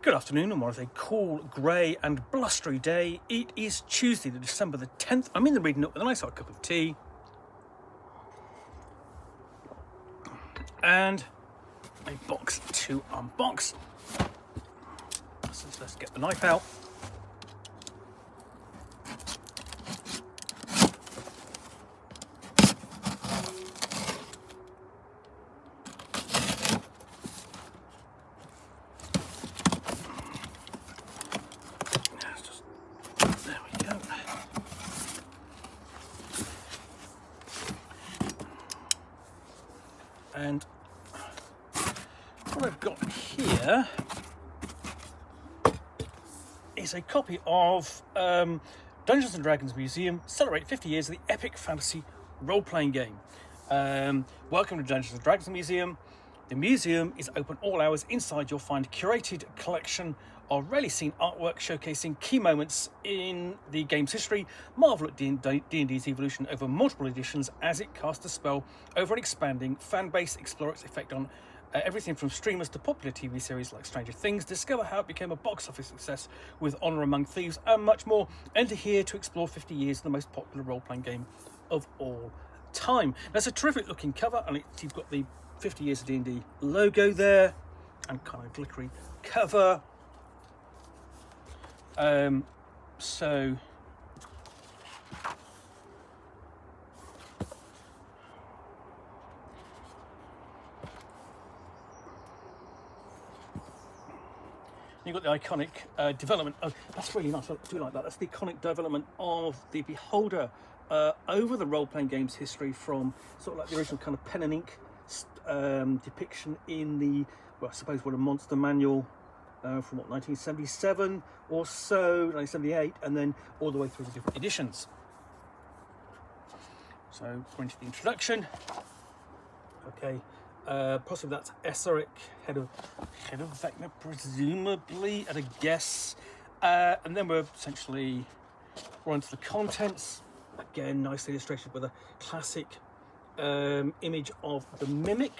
Good afternoon, and what is a cool, grey and blustery day. It is Tuesday, December the 10th. I'm in the reading nook with a nice hot cup of tea. And a box to unbox. So let's get the knife out. There we go. And what I've got here is a copy of Dungeons and Dragons Museum Celebrate 50 Years of the Epic Fantasy Role-Playing Game. Welcome to Dungeons and Dragons Museum. The museum is open all hours. Inside you'll find a curated collection of rarely seen artwork showcasing key moments in the game's history. Marvel at D&D's evolution over multiple editions as it casts a spell over an expanding fan base. Explore its effect on everything from streamers to popular TV series like Stranger Things. Discover how it became a box office success with Honor Among Thieves and much more. Enter here to explore 50 years of the most popular role-playing game of all time. That's a terrific looking cover, and you've got the 50 years of D&D logo there and kind of glittery cover. So you've got the iconic development. Oh, that's really nice. I do like that. That's the iconic development of the Beholder over the role-playing game's history, from sort of like the original kind of pen and ink depiction in the, well, I suppose what a monster manual from what, 1977 or so, 1978, and then all the way through the different editions. So we're into the introduction. Okay, possibly that's Esseric, head of Vecna, presumably, at a guess. And then we're into the contents. Again, nicely illustrated with a classic image of the Mimic.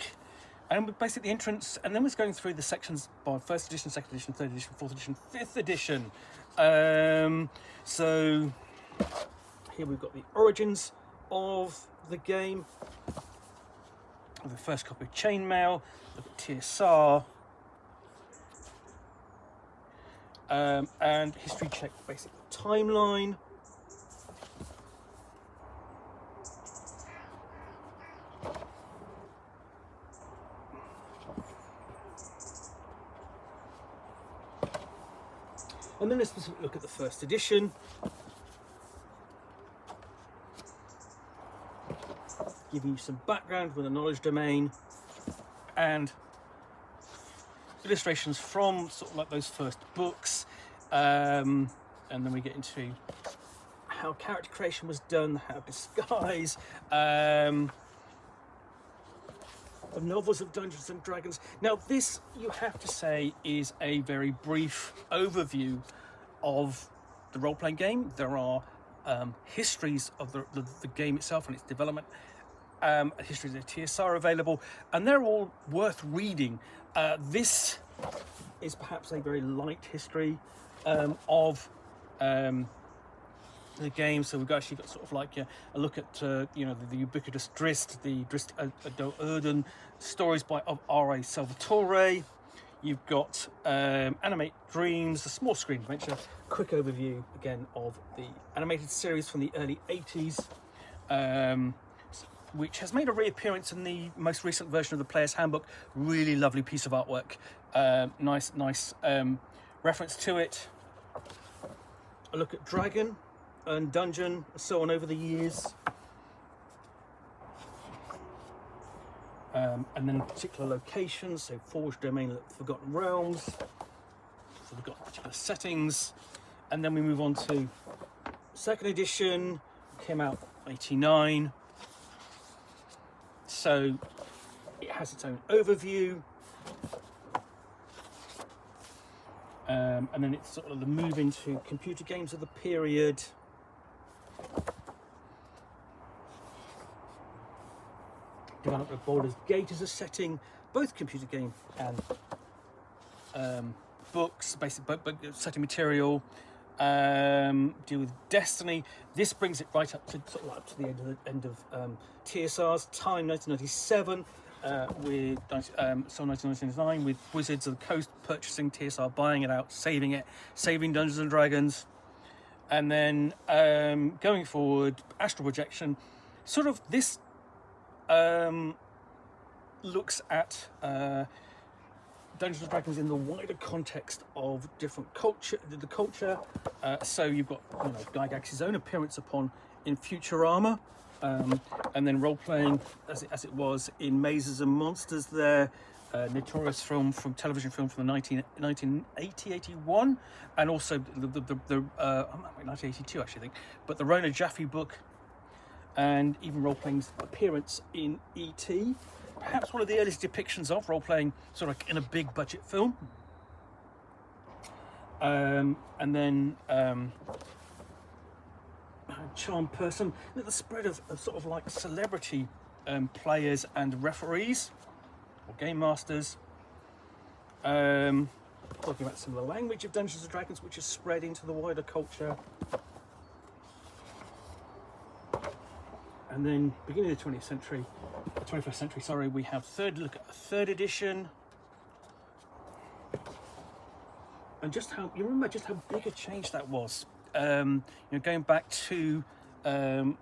And basically the entrance, and then we're going through the sections by first edition, second edition, third edition, fourth edition, fifth edition. So here we've got the origins of the game. The first copy of Chainmail, the TSR, and history check, basic timeline. And then a specific look at the first edition. Giving you some background with a knowledge domain and illustrations from sort of like those first books. And then we get into how character creation was done, how disguise, of novels of Dungeons and Dragons. Now this, you have to say, is a very brief overview of the role-playing game. There are histories of the game itself and its development, histories of the TSR available, and they're all worth reading. This is perhaps a very light history of the game. So we've actually got sort of like a look at the ubiquitous Drist, the Drist Erden stories of R.A. Salvatore. You've got Animate Dreams, a small screen adventure, quick overview again of the animated series from the early 80s, which has made a reappearance in the most recent version of the Player's Handbook. Really lovely piece of artwork, nice reference to it. A look at Dragon and Dungeon, so on over the years, and then particular locations, so Forged Domain, Forgotten Realms. So we've got particular settings, and then we move on to second edition, came out 89. So it has its own overview, and then it's sort of the move into computer games of the period. Developed of Baldur's Gate as a setting, both computer game and books, basic book setting material. Deal with Destiny. This brings it right up to sort of up to the end of TSR's time, 1997. With 1999 with Wizards of the Coast purchasing TSR, buying it out, saving Dungeons and Dragons, and then going forward, Astral Projection. Sort of this looks at Dungeons and Dragons in the wider context of different culture. So you've got Gygax's own appearance upon in Futurama. And then role-playing as it was in Mazes and Monsters there, notorious television film from the 1980-81, and also the 1982 actually I think, but the Rona Jaffe book, and even role-playing appearance in E.T., perhaps one of the earliest depictions of role-playing sort of like in a big budget film. And then Charm Person, the spread of sort of like celebrity players and referees or game masters. Talking about some of the language of Dungeons and Dragons, which is spread into the wider culture. And then beginning of the 21st century, we have look at a third edition. And just how big a change that was. Going back to how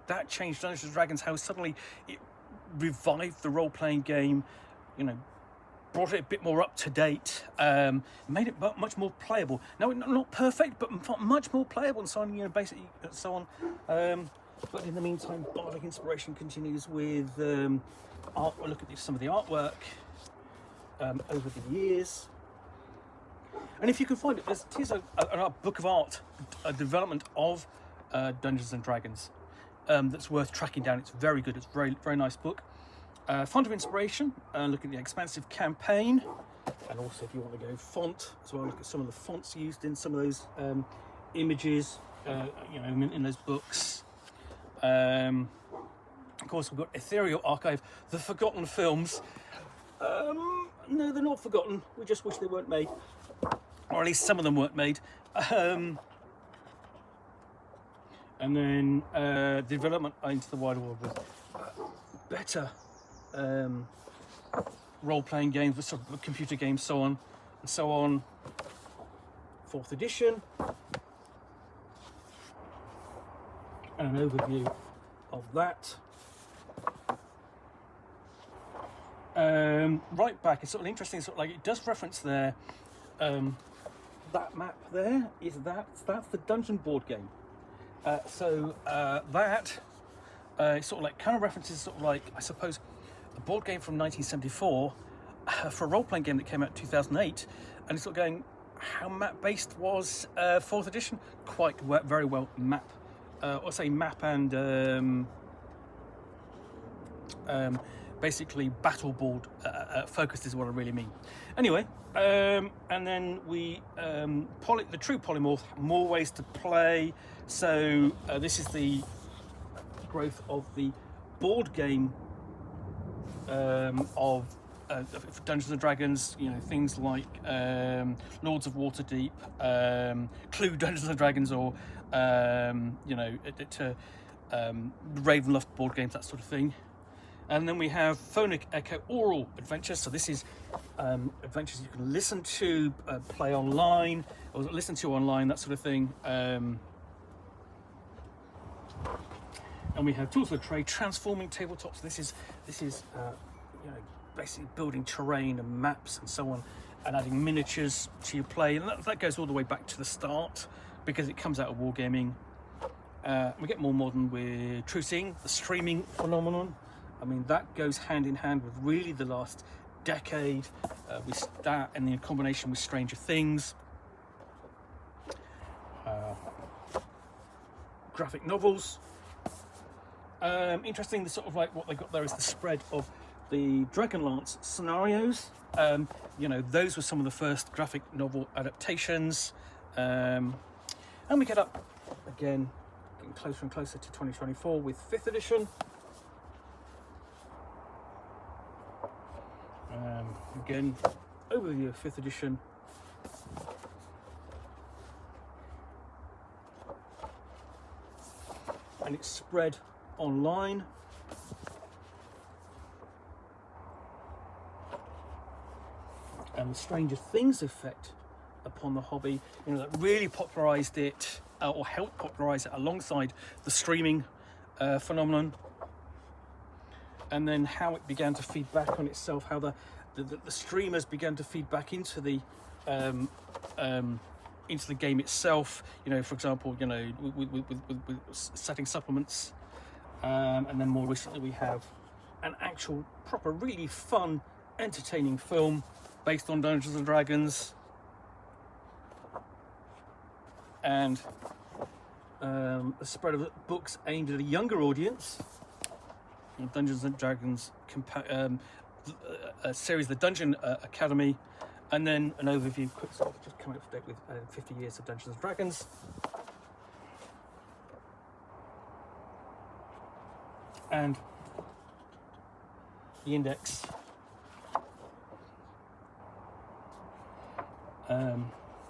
that changed Dungeons and Dragons, how suddenly it revived the role-playing game, brought it a bit more up to date, made it much more playable. Now, not perfect, but much more playable and so on. Basically, so on. But in the meantime, bardic inspiration continues with art. We'll look at some of the artwork. Over the years, and if you can find it, here's a book of art, a development of Dungeons and Dragons that's worth tracking down. It's very good. It's a very, very nice book. Font of inspiration. Look at the expansive campaign, and also if you want to go font as well, look at some of the fonts used in some of those images. In those books. Of course, we've got Ethereal Archive, the Forgotten Films. No, they're not forgotten. We just wish they weren't made, or at least some of them weren't made. And then the development into the wider world with better role-playing games, with sort of computer games, so on and so on. 4th edition, and an overview of that. Right back, it's sort of interesting. Sort of like it does reference there. That map there that's the dungeon board game. That sort of like kind of references sort of like, I suppose, a board game from 1974 for a role-playing game that came out in 2008, and it's sort of going, how map-based was 4th edition? Quite very well map, or say map and basically battle board focused is what I really mean. Anyway, and then we the true polymorph, more ways to play. So this is the growth of the board game of Dungeons and Dragons. Things like Lords of Waterdeep, Clue Dungeons and Dragons, or Ravenloft board games, that sort of thing. And then we have Phonic Echo Oral Adventures. So this is adventures you can listen to, play online, or listen to online, that sort of thing. And we have Tools of the Trade, Transforming Tabletops. This is basically building terrain and maps and so on, and adding miniatures to your play. And that goes all the way back to the start, because it comes out of wargaming. We get more modern with True Seeing, the streaming phenomenon. I mean, that goes hand in hand with really the last decade, with that and the combination with Stranger Things. Graphic novels. Interesting, the sort of like what they got there is the spread of the Dragonlance scenarios. Those were some of the first graphic novel adaptations. And we get up again, getting closer and closer to 2024 with 5th edition. Again, overview of 5th edition. And it's spread online. And the Stranger Things effect upon the hobby, that really popularized it, or helped popularize it alongside the streaming phenomenon. And then how it began to feed back on itself, how the streamers began to feed back into the game itself. For example, with setting supplements, and then more recently we have an actual proper, really fun, entertaining film based on Dungeons and Dragons, and a spread of books aimed at a younger audience. Dungeons and Dragons series, the Dungeon Academy, and then an overview, quick sort of just coming up to date with 50 years of Dungeons and Dragons. And the index.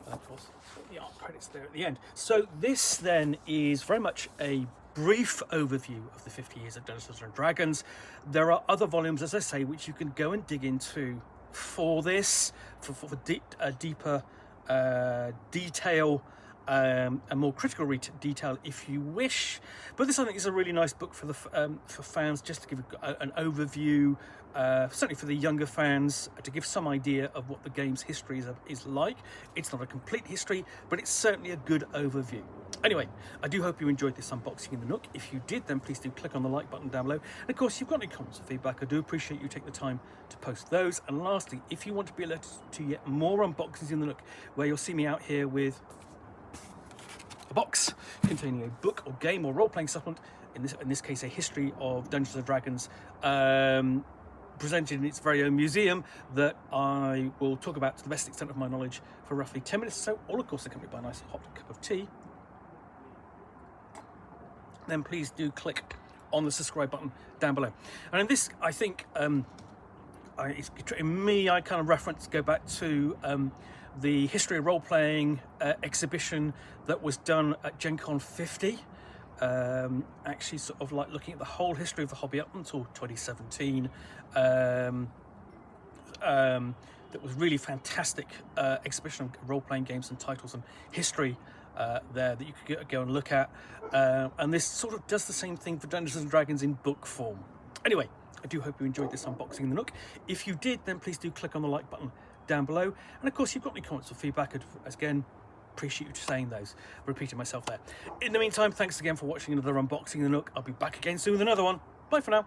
Of course, the art credits there at the end. So this then is very much a brief overview of the 50 years of Dungeons and Dragons. There are other volumes, as I say, which you can go and dig into for this, for deeper detail, and more critical detail if you wish. But this, I think, is a really nice book for for fans, just to give an overview, certainly for the younger fans, to give some idea of what the game's history is like. It's not a complete history, but it's certainly a good overview. Anyway, I do hope you enjoyed this unboxing in the Nook. If you did, then please do click on the like button down below. And of course, if you've got any comments or feedback, I do appreciate you taking the time to post those. And lastly, if you want to be alerted to yet more unboxings in the Nook, where you'll see me out here with a box containing a book or game or role-playing supplement, in this case a history of Dungeons and Dragons, presented in its very own museum, that I will talk about to the best extent of my knowledge for roughly 10 minutes or so, all of course accompanied by a nice hot cup of tea, then please do click on the subscribe button down below. And in this, I think, in me, I kind of go back to the History of Role-Playing exhibition that was done at Gen Con 50. Actually sort of like looking at the whole history of the hobby up until 2017. That was really fantastic exhibition of role-playing games and titles and history there that you could go and look at. And this sort of does the same thing for Dungeons and Dragons in book form. Anyway, I do hope you enjoyed this unboxing in the Nook. If you did, then please do click on the like button down below. And of course, if you've got any comments or feedback, again, appreciate you saying those. Repeating myself there. In the meantime, thanks again for watching another unboxing in the Nook. I'll be back again soon with another one. Bye for now.